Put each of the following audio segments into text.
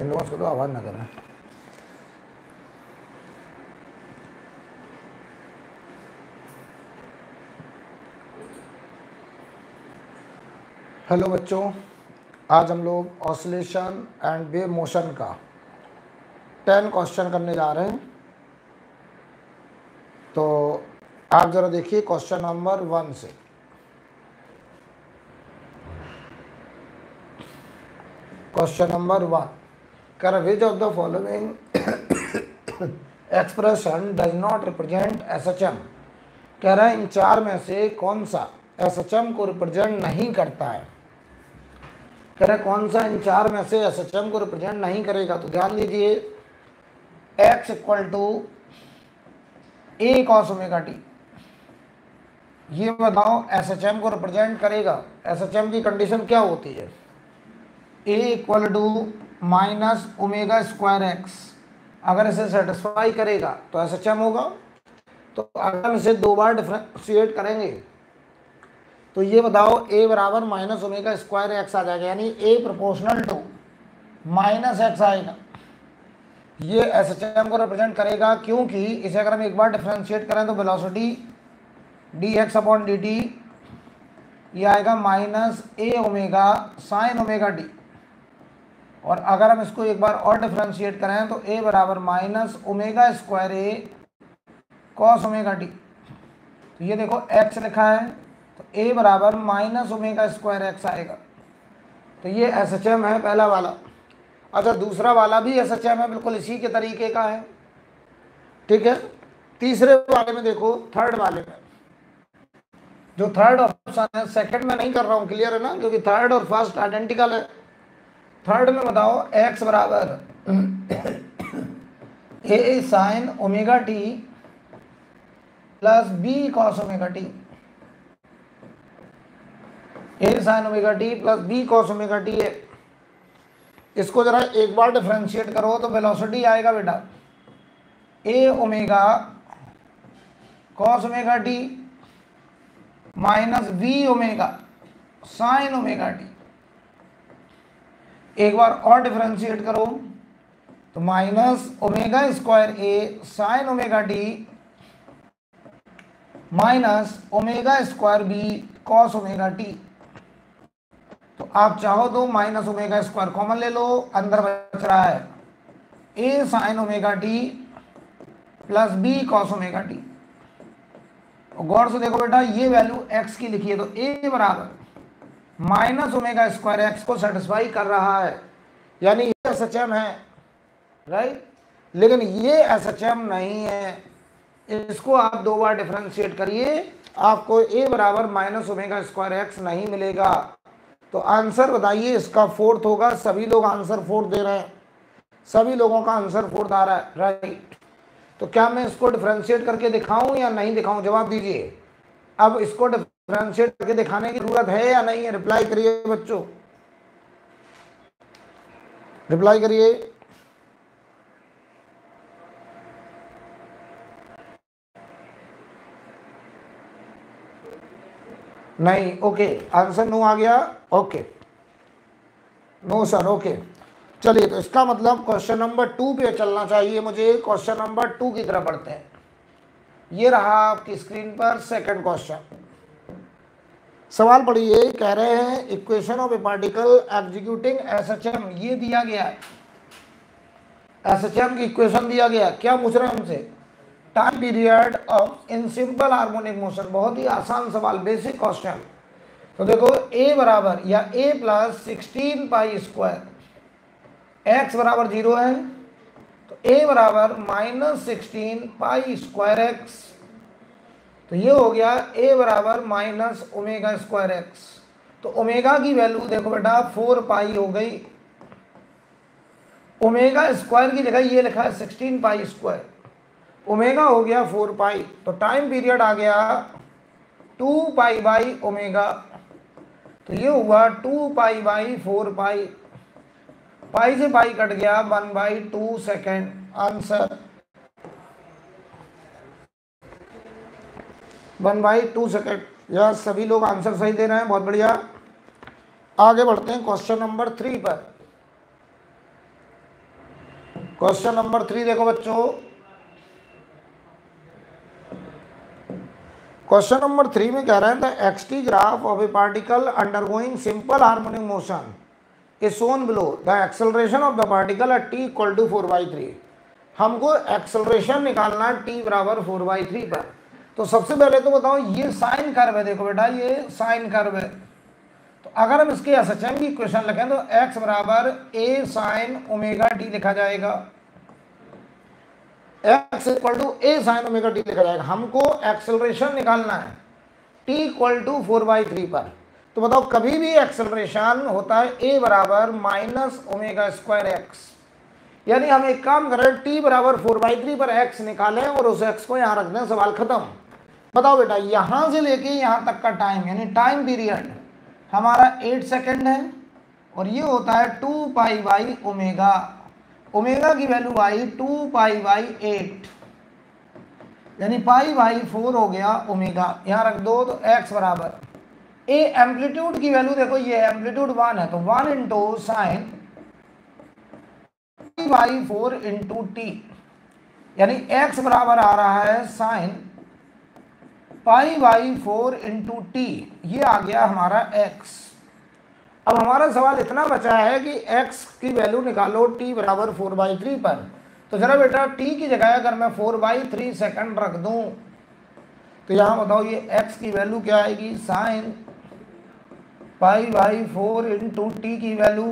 इन लोगों को तो आवाज़ ना करना। हेलो बच्चों, आज हम लोग ऑसिलेशन एंड वेव मोशन का 10 क्वेश्चन करने जा रहे हैं। तो आप ज़रा देखिए क्वेश्चन नंबर 1 से। क्वेश्चन नंबर 1 कह रहा which of the following expression does not represent SHM. कह रहा है इन चार में से कौन सा एसएचएम को रिप्रेजेंट नहीं करता है। कह रहा है कौन सा इन चार में से एसएचएम को रिप्रेजेंट नहीं करेगा। तो ध्यान दीजिए, x equal to a cos omega t, ये बताओ एसएचएम को रिप्रेजेंट करेगा। एसएचएम की कंडीशन क्या होती है? A equal to minus omega square X, अगर इसे सेटिस्फाई करेगा तो एसएचएम होगा। तो अगर इसे दो बार डिफरेंशिएट करेंगे तो ये बताओ a बराबर माइनस ओमेगा स्क्वायर एक्स आ जाएगा, यानी a proportional to minus x आएगा। ये एसएचएम को रिप्रेजेंट करेगा क्योंकि इसे अगर हम एक बार डिफरेंशिएट करें तो वेलोसिटी dx अपॉन dt ये आएगा minus a omega sine omega T, और अगर हम इसको एक बार और डिफरेंशिएट करें तो a बराबर minus omega square a cos omega T. तो ये देखो x लिखा है तो a बराबर माइनस ओमेगा स्क्वायर एक्स आएगा। तो ये एसएचएम है पहला वाला। अच्छा, दूसरा वाला भी एसएचएम है, बिल्कुल इसी के तरीके का है। ठीक है, तीसरे वाले में देखो, थर्ड वाले में जो थर्ड ऑप्शन है, सेकंड में नहीं कर रहा हूँ, क्लियर है ना, क्योंकि थर्ड और फर्स्ट आइडेंटिकल है। थर्ड में बताओ x बराबर a sine omega T plus b cos omega T, a sine omega T plus b cos omega T है। इसको जरा एक बार डिफरेंशिएट करो तो वेलोसिटी आएगा बेटा a omega cos omega T minus b omega sine omega T. एक बार और डिफरेंशिएट करो तो minus omega square a sine omega T minus omega square b cos omega T. तो आप चाहो तो माइनस ओमेगा स्क्वायर कॉमन ले लो, अंदर बच रहा है a sine omega T plus b cos omega T. गौर से देखो बेटा, ये वैल्यू x की लिखी है तो a बराबर माइनस ओमेगा स्क्वायर एक्स को सेटिस्फाई कर रहा है, यानी ये एसएचएम है, राइट। लेकिन ये एसएचएम नहीं है, इसको आप दो बार डिफरेंशिएट करिए, आपको a बराबर माइनस ओमेगा स्क्वायर एक्स नहीं मिलेगा। तो आंसर बताइए इसका फोर्थ होगा। सभी लोग आंसर फोर्थ दे रहे हैं, सभी लोगों का आंसर फोर्थ आ रहा है, राइट। तो क्या मैं इसको डिफरेंशिएट करके दिखाऊं या नहीं दिखाऊं? जवाब दीजिए। अब इसको डिफरेंशिएट करके दिखाने की जरूरत है या नहीं है? रिप्लाई करिए बच्चों, रिप्लाई करिए। नहीं, ओके, आंसर नो आ गया, ओके, नो सर, ओके। चलिए, तो इसका मतलब क्वेश्चन नंबर 2 पे चलना चाहिए मुझे। क्वेश्चन नंबर 2 की तरफ बढ़ते हैं। ये रहा आपकी स्क्रीन पर सेकंड क्वेश्चन। सवाल पढ़िए, कह रहे हैं equation of a particle executing SHM, ये दिया गया है, एसएचएम की इक्वेशन दिया गया। क्या पूछ रहे हैं हमसे? Time period of in simple harmonic motion. बहुत ही आसान सवाल, बेसिक क्वेश्चन। तो देखो a बराबर या a plus 16 pi square, x बराबर 0 है तो a बराबर माइनस 16 पाई स्क्वायर एक्स। तो ये हो गया a बराबर माइनस ओमेगा स्क्वायर एक्स। तो ओमेगा की वैल्यू देखो बेटा 4 पाई हो गई। ओमेगा स्क्वायर की जगह ये लिखा है 16 पाई स्क्वायर, ओमेगा हो गया 4 पाई। तो टाइम पीरियड आ गया 2 पाई बाई ओमेगा। तो ये हुआ 2 पाई बाई 4 पाई, पाई से पाई कट गया 1/2 सेकेंड। Answer 1/2 second. यह सभी लोग आंसर सही दे रहे हैं, बहुत बढ़िया। आगे बढ़ते हैं क्वेश्चन नंबर 3 पर। क्वेश्चन नंबर 3 देखो बच्चों, क्वेश्चन नंबर 3 में कह रहे हैं the x t graph of a particle undergoing simple harmonic motion is shown below, the acceleration of the particle at t equal to 4/3। हमको एक्सेलरेशन निकालना है t बराबर 4/3 पर। तो सबसे पहले तो बताओ ये साइन कर्व है, देखो बेटा ये साइन कर्व है। तो अगर हम इसके एसएचएम की इक्वेशन लिखें तो x बराबर a साइन ओमेगा t लिखा जाएगा, x equal to a sine omega t लिखा जाएगा। हमको एक्सेलरेशन निकालना है t इक्वल टू 4/3 पर। तो बताओ कभी भी एक्सेलरेशन होता है a बराबर माइनस ओमेगा स्क्वायर एक्स, यानी हम एक काम करें t बराबर 4/3 पर x निकालें और उस x को यहाँ रख दें, सवाल खत्म। बताओ बेटा यहाँ से लेके यहाँ तक का टाइम यानी टाइम पीरियड हमारा 8 सेकेंड है और ये होता है 2 पाई बाई ओमेगा, ओमेगा की वैल्यू आई 2 पाई बाई 8 यानी पाई बाई 4 हो गया ओमेगा, यहाँ रख दो। तो x बराबर ए एम्पलीट्यूड की वैल्यू देखो ये एम्पलीट्यूड 1 है तो 1 into sine by 4 into T, यानी x बराबर आ रहा है sine pi by 4 into T, ये आ गया हमारा x। अब हमारा सवाल इतना बचा है कि x की वैल्यू निकालो t बराबर 4/3 पर। तो जरा बेटा t की जगह अगर मैं 4/3 सेकंड रख दूं तो यहाँ बताओ ये x की वैल्यू क्या आएगी, sine pi by 4 into T की वैल्यू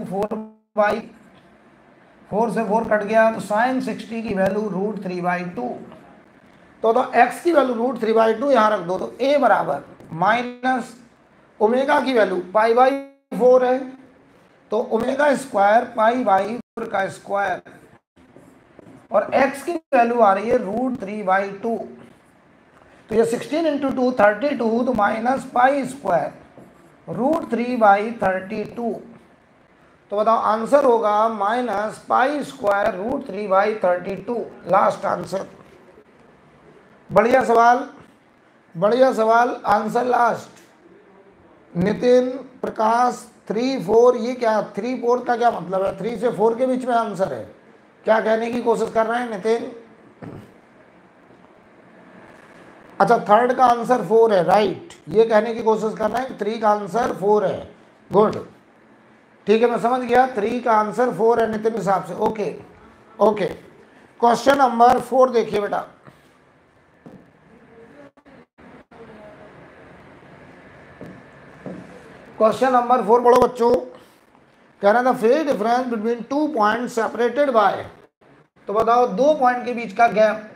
4 से 4 कट गया तो साइन 60 की वैल्यू √3/2। तो x की वैल्यू √3/2 यहाँ रख दो। तो a बराबर माइनस ओमेगा की वैल्यू पाई बाई 4 है तो ओमेगा स्क्वायर पाई बाई 4 का स्क्वायर और x की वैल्यू आ रही है √3/2। तो ये 16 इंटू 2 32 तो माइनस पाई स्क्वायर √3/32। तो बताओ आंसर होगा minus pi square √3/32, last answer. बढ़िया सवाल, बढ़िया सवाल, आंसर लास्ट। नितिन प्रकाश 3 4, ये क्या 3 4 का क्या मतलब है, 3 से 4 के बीच में आंसर है, क्या कहने की कोशिश कर रहे हैं नितिन? अच्छा थर्ड का आंसर 4 है, राइट, ये कहने की कोशिश कर रहे हैं 3 का आंसर 4 है, गुड, ठीक है मैं समझ गया 3 का आंसर 4 है नितिन हिसाब से, ओके ओके। क्वेश्चन नंबर 4 देखिए बेटा, क्वेश्चन नंबर 4 पढ़ो बच्चों। कह रहा था phase difference between 2 point separated by, तो बताओ 2 पॉइंट के बीच का गैप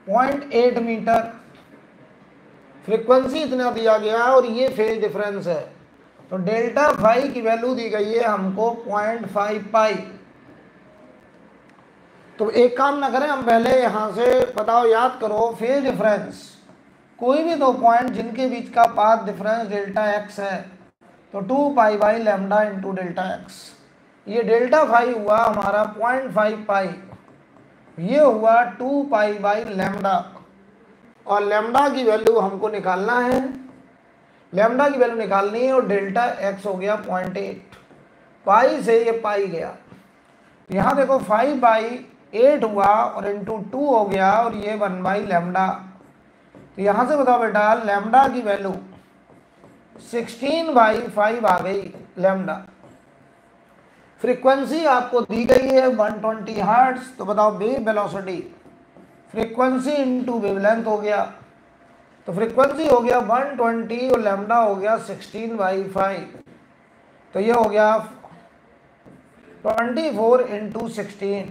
0.8 मीटर, फ्रीक्वेंसी इतना दिया गया और ये फेज डिफरेंस है। तो डेल्टा फाई की वैल्यू दी गई है हमको 0.5 पाई। तो एक काम ना करें हम पहले यहां से बताओ याद करो फेज डिफरेंस, कोई भी 2 पॉइंट जिनके बीच का पाथ डिफरेंस डेल्टा एक्स है तो 2 pi by lambda into delta x, ये डेल्टा फाई हुआ हमारा 0.5 पाई, ये हुआ 2 पाई बाई लैम्डा और लैम्डा की वैल्यू हमको निकालना है, लैम्डा की वैल्यू निकालनी है और डेल्टा एक्स हो गया 0.8, पाई से ये पाई गया, यहाँ देखो 5/8 हुआ और इंटू 2 हो गया और ये 1 बाई लैम्डा। तो यहाँ से बताओ बेटा लैम्डा की वैल्यू 16/5 आ गई लैम्डा। फ्रीक्वेंसी आपको दी गई है 120 हर्ट्ज, तो बताओ wave velocity frequency into wavelength हो गया, तो फ्रीक्वेंसी हो गया 120 और लैम्डा हो गया 16/5, तो ये हो गया 24 इंटू 16,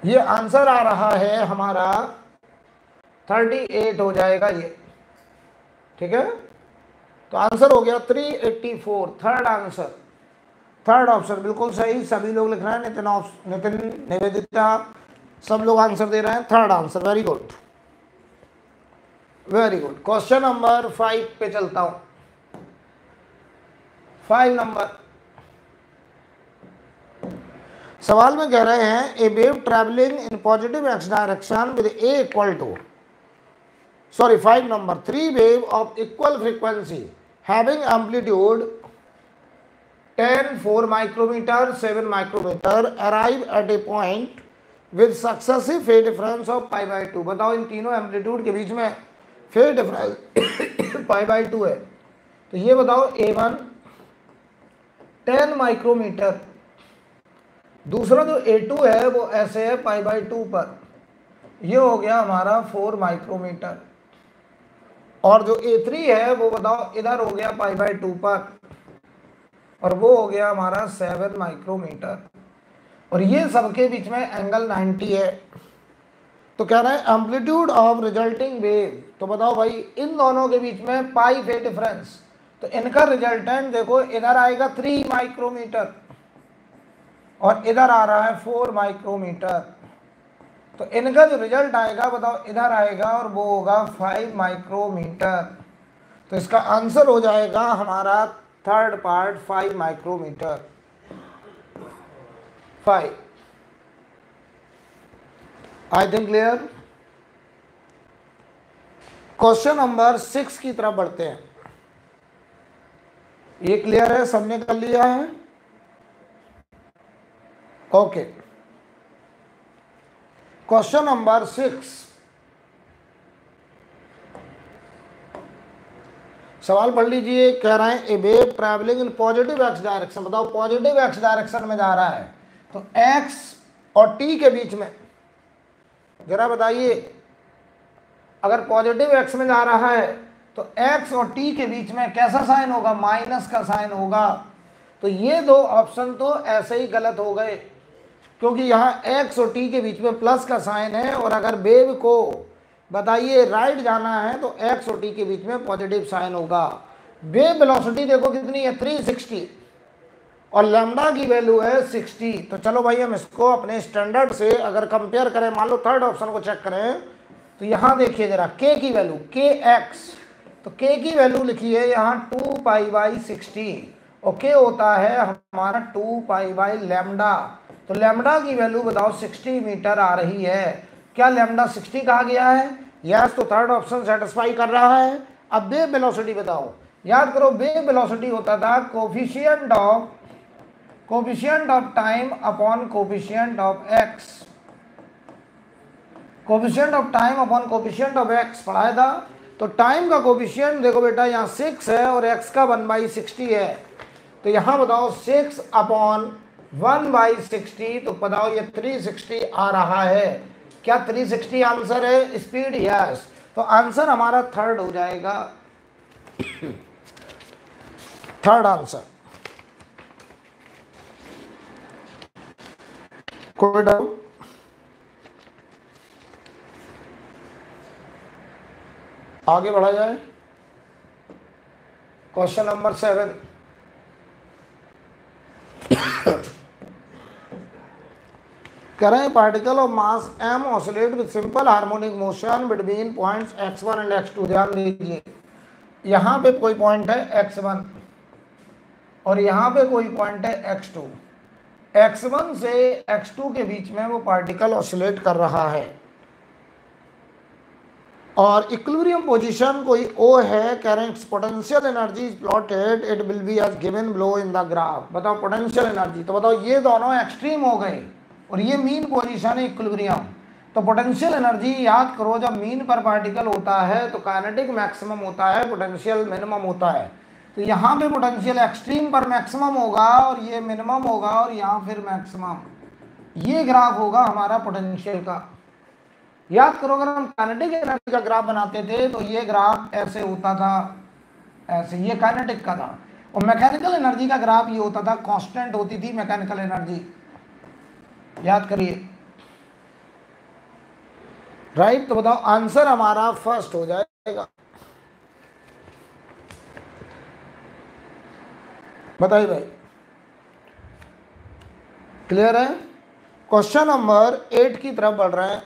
ये आंसर आ रहा है हमारा 38 हो जाएगा ये, ठीक है। तो आंसर हो गया 384, थर्ड आंसर, थर्ड ऑप्शन बिल्कुल सही, सभी लोग लिख रहे हैं, नितिन निवेदिता सब लोग आंसर दे रहे हैं, third answer, very good very good. Question number 5 पे चलता हूं, 5 नंबर सवाल में कह रहे हैं a wave travelling in positive X direction with a equal to, sorry 5 number, 3 wave of equal frequency having amplitude 10 4 micrometre 7 micrometre arrive at a point with successive phase difference of pi by 2। बताओ इन तीनों amplitude के बीच में phase difference pi by 2 है। तो ये बताओ A1 10 micrometer, दूसरा जो A2 है वो ऐसे है पाई बाई 2 पर, ये हो गया हमारा 4 माइक्रोमीटर, और जो A3 है वो बताओ इधर हो गया पाई बाई 2 पर, और वो हो गया हमारा 7 माइक्रोमीटर, और ये सबके बीच में एंगल 90 है। तो कह रहा है एम्पलीट्यूड ऑफ रिजल्टिंग वेव, तो बताओ भाई इन दोनों के बीच में पाई फेज डिफरेंस, तो इनका रिजल्टेंट देखो इधर आएगा 3 माइक्रोमीटर और इधर आ रहा है 4 माइक्रोमीटर, तो इनका जो रिजल्ट आएगा बताओ इधर आएगा और वो होगा 5 माइक्रोमीटर। तो इसका आंसर हो जाएगा हमारा third part 5 micrometre. 5 I think clear. Question number 6 की तरफ बढ़ते हैं। ये क्लियर है, सबने कर लिया है? ओके, क्वेश्चन नंबर 6, सवाल पढ़ लीजिए। कह रहे हैं a wave travelling in positive X direction, बताओ पॉजिटिव एक्स डायरेक्शन में जा रहा है, तो एक्स और टी के बीच में जरा बताइए, अगर पॉजिटिव एक्स में जा रहा है तो एक्स और टी के बीच में कैसा साइन होगा? माइनस का साइन होगा। तो ये दो ऑप्शन तो ऐसे ही गलत हो गए, क्योंकि यहाँ एक्स और टी के बीच में प्लस का साइन है, और अगर वेव को बताइए राइट जाना है तो एक्स और टी के बीच में पॉजिटिव साइन होगा। वेव वेलोसिटी देखो कितनी है, 360, और लैम्डा की वैल्यू है 60। तो चलो भाई हम इसको अपने स्टैंडर्ड से अगर कंपेयर करें, मान लो थर्ड ऑप्शन को चेक करें, तो यहाँ देखिए जरा के की वैल्यू के एक्स, तो के की वैल्यू लिखी है यहाँ 2 पाई बाई 60, और के होता है हमारा 2 पाई बाई लैम्डा। तो लैम्डा की वैल्यू बताओ 60 मीटर आ रही है। क्या लैम्डा 60 कहा गया है? यस, तो थर्ड ऑप्शन सेटिस्फाई कर रहा है। अब वेव वेलोसिटी बताओ, याद करो वेव वेलोसिटी होता था coefficient of time upon coefficient of x, coefficient of time upon coefficient of x पढ़ाया था। तो टाइम का कोफिशिएंट देखो बेटा यहाँ 6 है और एक्स का 1/60 है, तो यहाँ बताओ 6 अपॉन 1/60, तो बताओ ये 360 आ रहा है। क्या 360 आंसर है? Speed, yes. तो आंसर हमारा थर्ड हो जाएगा, थर्ड आंसर। कोई डाउट? आगे बढ़ा जाए। क्वेश्चन नंबर 7, कह रहे हैं particle of mass m oscillate with simple harmonic motion between points x1 and x2। ध्यान दीजिए, यहाँ पे कोई पॉइंट है x1 और यहाँ पे कोई पॉइंट है x2। x1 से x2 के बीच में वो पार्टिकल ऑसिलेट कर रहा है, और इक्विलिब्रियम पोजीशन कोई O है। कह रहे हैं potential energy is plotted, it will be as given below in the graph. बताओ पोटेंशियल एनर्जी, तो बताओ ये दोनों एक्सट्रीम हो गए और ये मीन पोजीशन है इक्विलिब्रियम। तो पोटेंशियल एनर्जी याद करो, जब मीन पर पार्टिकल होता है तो काइनेटिक मैक्सिमम होता है, पोटेंशियल मिनिमम होता है। तो यहाँ पे पोटेंशियल एक्सट्रीम पर मैक्सिमम होगा और ये मिनिमम होगा और यहाँ फिर मैक्सिमम। ये ग्राफ होगा हमारा पोटेंशियल का। याद करो अगर हम काइनेटिक एनर्जी का ग्राफ बनाते थे तो ये ग्राफ ऐसे होता था, ऐसे, ये काइनेटिक का था। और मैकेनिकल एनर्जी का ग्राफ ये होता था, कांस्टेंट होती थी मैकेनिकल एनर्जी। याद करिए, राइट। तो बताओ आंसर हमारा फर्स्ट हो जाएगा। बताइए भाई, क्लियर है? क्वेश्चन नंबर 8 की तरफ बढ़ रहे हैं।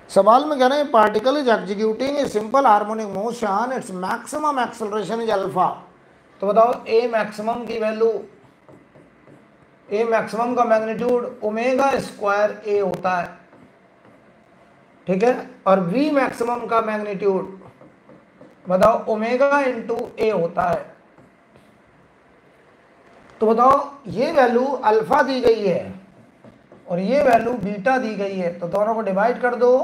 सवाल में कह रहे हैं particle is executing a simple harmonic motion, its maximum acceleration is alpha. तो बताओ ए मैक्सिमम की वैल्यू, ए मैक्सिमम का मैग्नीट्यूड ओमेगा स्क्वायर ए होता है, ठीक है, और वी मैक्सिमम का मैग्नीट्यूड बताओ ओमेगा इंटू ए होता है। तो बताओ ये वैल्यू अल्फा दी गई है और ये वैल्यू बीटा दी गई है, तो दोनों को डिवाइड कर दो,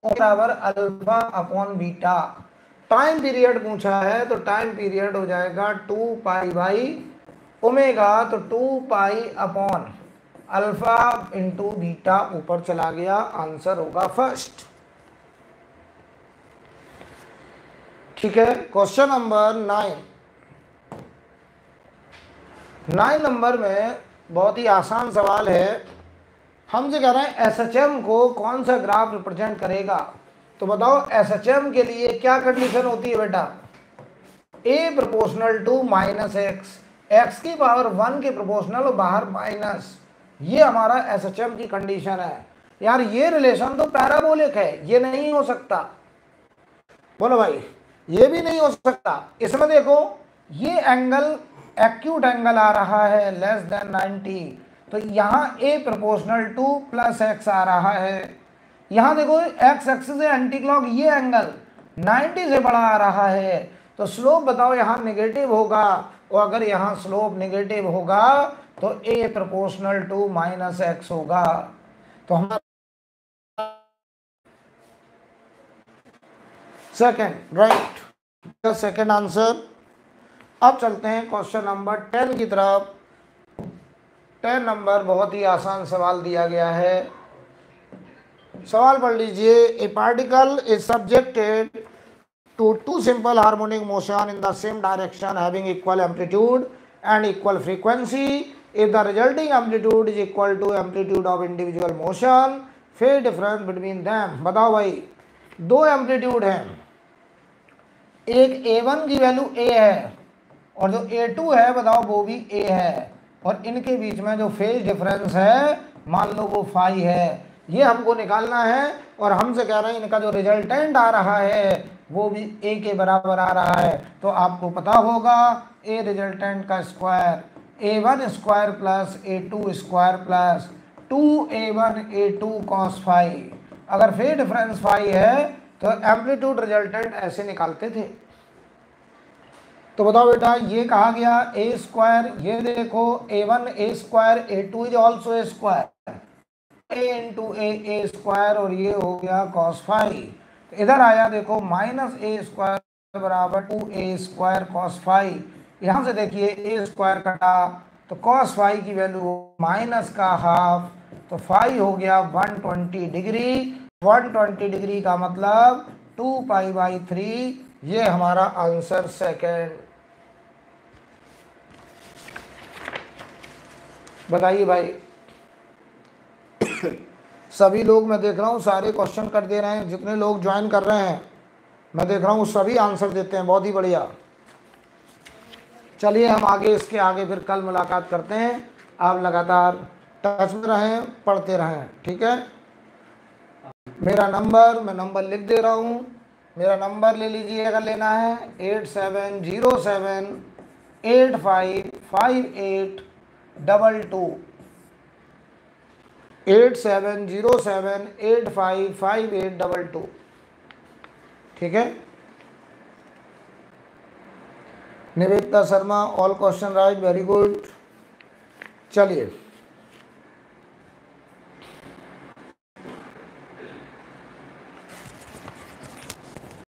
बराबर alpha upon beta. Time period पूछा है तो टाइम पीरियड हो जाएगा 2 पाई बाई ओमेगा, तो 2 pi upon alpha into beta ऊपर चला गया, आंसर होगा फर्स्ट। ठीक है, क्वेश्चन नंबर 9 नंबर में बहुत ही आसान सवाल है। हमसे कह रहे हैं एसएचएम को कौन सा ग्राफ रिप्रेजेंट करेगा। तो बताओ एसएचएम के लिए क्या कंडीशन होती है बेटा, A proportional to minus X, X की पावर 1 के प्रोपोर्शनल और बाहर माइनस, ये हमारा एसएचएम की कंडीशन है। यार ये रिलेशन तो पैराबोलिक है, ये नहीं हो सकता। बोलो भाई, ये भी नहीं हो सकता। इसमें देखो ये एंगल एक्यूट एंगल आ रहा है लेस देन 90, तो यहाँ ए प्रोपोर्शनल टू प्लस एक्स आ रहा है। यहाँ देखो एक्स एक्सिस से एंटी क्लॉक ये एंगल 90 से बड़ा आ रहा है, तो स्लोप बताओ यहाँ नेगेटिव होगा, और अगर यहाँ स्लोप नेगेटिव होगा तो ए प्रोपोर्शनल टू माइनस एक्स होगा। तो हमारा सेकंड राइट, सेकंड आंसर। अब चलते हैं क्वेश्चन नंबर 10 की तरफ। 10 नंबर बहुत ही आसान सवाल दिया गया है। सवाल पढ़ लीजिए। A particle is subjected to two simple harmonic motion in the same direction having equal amplitude and equal frequency. If the resulting amplitude is equal to amplitude of individual motion, phase difference between them. बताओ भाई, दो amplitude हैं, एक A1 की value A है और जो A2 है बताओ वो भी A है, और इनके बीच में जो फेज डिफरेंस है मान लो वो फाई है। ये हमको निकालना है और हमसे कह रहे हैं इनका जो रिजल्टेंट आ रहा है वो भी A के बराबर आ रहा है। तो आपको पता होगा A रिजल्टेंट का square A1 square plus A2 square plus 2A1 A2 cos phi. अगर फेज डिफरेंस फाई है तो एम्पलीट्यूड रिजल्टेंट ऐसे निकालते थे। तो बताओ बेटा, ये कहा गया ए स्क्वायर, ये देखो A1 A square, A2 is also a square, A into A square, और ये हो गया कॉस फाई। इधर आया देखो माइनस ए स्क्वायर बराबर 2A स्क्वायर कॉस फाई। यहाँ से देखिए ए स्क्वायर कटा तो कॉस फाई की वैल्यू माइनस का हाफ, तो फाई हो गया 120 डिग्री। 120 डिग्री का मतलब 2 पाई बाई 3, ये हमारा आंसर सेकंड। बताइए भाई, सभी लोग मैं देख रहा हूँ सारे क्वेश्चन कर दे रहे हैं, जितने लोग ज्वाइन कर रहे हैं मैं देख रहा हूँ सभी आंसर देते हैं, बहुत ही बढ़िया। चलिए हम आगे, इसके आगे फिर कल मुलाकात करते हैं। आप लगातार टच में रहें, पढ़ते रहें, ठीक है। मेरा नंबर, मैं नंबर लिख दे रहा हूँ, मेरा नंबर ले लीजिए अगर लेना है 8707855822, 8707855822, ठीक है। Nivedita Sharma, all question right, very good. चलिए